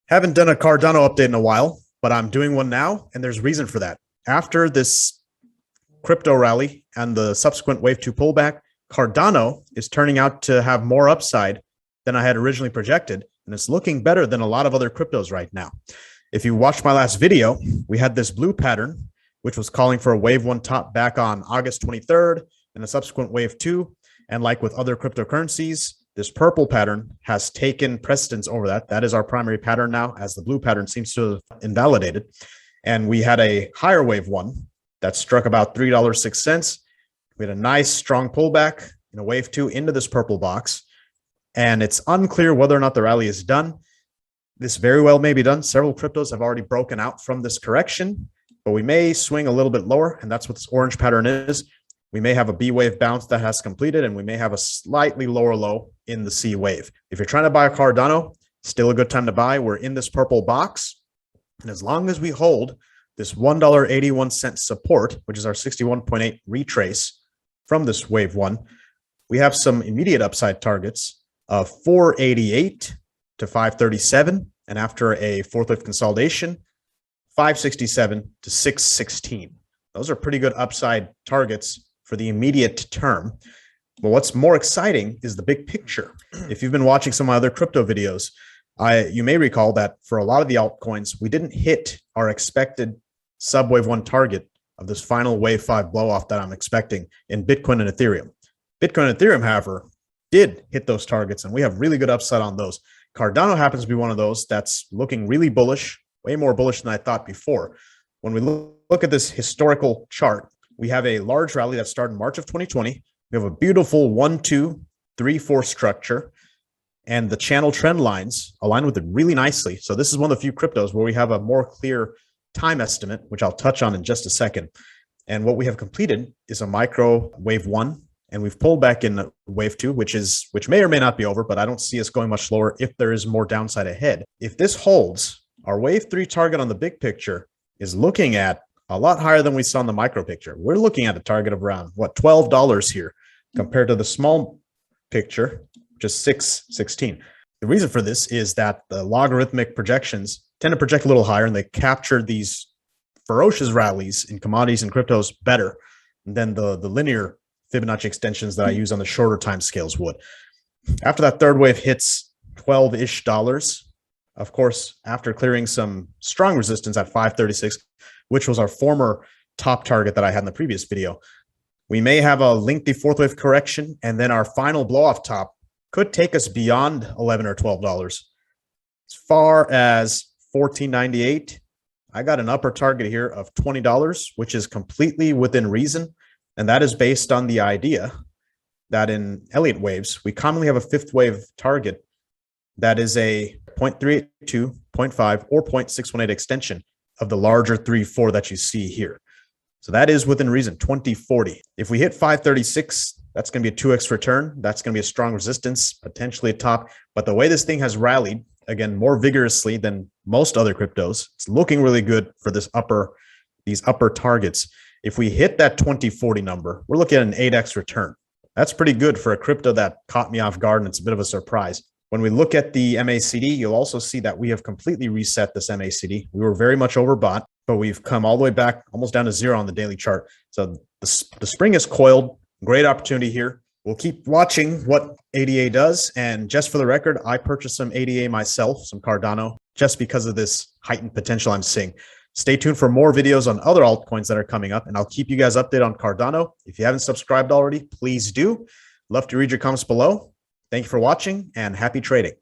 Haven't done a Cardano update in a while, but I'm doing one now, and there's reason for that. After this crypto rally and the subsequent wave 2 pullback, Cardano is turning out to have more upside than I had originally projected, and it's looking better than a lot of other cryptos right now. If you watched my last video, we had this blue pattern, which was calling for a wave 1 top back on August 23rd and a subsequent wave 2. And like with other cryptocurrencies, this purple pattern has taken precedence over that. That is our primary pattern now, as the blue pattern seems to have invalidated. And we had a higher wave 1 that struck about $3.06. We had a nice strong pullback in a wave 2 into this purple box. And it's unclear whether or not the rally is done. This very well may be done. Several cryptos have already broken out from this correction, but we may swing a little bit lower. And that's what this orange pattern is. We may have a B wave bounce that has completed, and we may have a slightly lower low in the C wave. If you're trying to buy a Cardano, still a good time to buy. We're in this purple box. And as long as we hold this $1.81 support, which is our 61.8 retrace from this wave 1, we have some immediate upside targets of 488 to 537. And after a fourth wave consolidation, 567 to 616. Those are pretty good upside targets for the immediate term. But what's more exciting is the big picture. If you've been watching some of my other crypto videos, you may recall that for a lot of the altcoins, we didn't hit our expected sub wave 1 target of this final wave 5 blow off that I'm expecting in Bitcoin and Ethereum. Bitcoin and Ethereum, however, did hit those targets, and we have really good upside on those. Cardano happens to be one of those that's looking really bullish, way more bullish than I thought before. When we look at this historical chart, we have a large rally that started in March of 2020. We have a beautiful 1, 2, 3, 4 structure, and the channel trend lines align with it really nicely. So this is one of the few cryptos where we have a more clear time estimate, which I'll touch on in just a second. And what we have completed is a micro wave 1, and we've pulled back in wave 2, which may or may not be over, but I don't see us going much lower if there is more downside ahead. If this holds, our wave 3 target on the big picture is looking at a lot higher than we saw in the micro picture. We're looking at a target of around, what, $12 here compared to the small picture, just $6.16. The reason for this is that the logarithmic projections tend to project a little higher, and they capture these ferocious rallies in commodities and cryptos better than the linear Fibonacci extensions that I use on the shorter time scales would. After that third wave hits $12-ish, of course, after clearing some strong resistance at 536, which was our former top target that I had in the previous video, we may have a lengthy fourth wave correction, and then our final blow off top could take us beyond $11 or $12. As far as $14.98, I got an upper target here of $20, which is completely within reason. And that is based on the idea that in Elliott Waves, we commonly have a fifth wave target that is a 0.382, 0.5, or 0.618 extension of the larger 3-4 that you see here. So that is within reason, 2040. If we hit 536, that's going to be a 2x return. That's going to be a strong resistance, potentially a top. But the way this thing has rallied, again, more vigorously than most other cryptos, it's looking really good for these upper targets. If we hit that 2040 number, we're looking at an 8x return. That's pretty good for a crypto that caught me off guard, and it's a bit of a surprise. When we look at the MACD, you'll also see that we have completely reset this MACD. We were very much overbought, but we've come all the way back almost down to 0 on the daily chart. So the spring is coiled. Great opportunity here. We'll keep watching what ADA does. And just for the record, I purchased some ADA myself, some Cardano, just because of this heightened potential I'm seeing. Stay tuned for more videos on other altcoins that are coming up, and I'll keep you guys updated on Cardano. If you haven't subscribed already, please do. Love to read your comments below. Thank you for watching, and happy trading.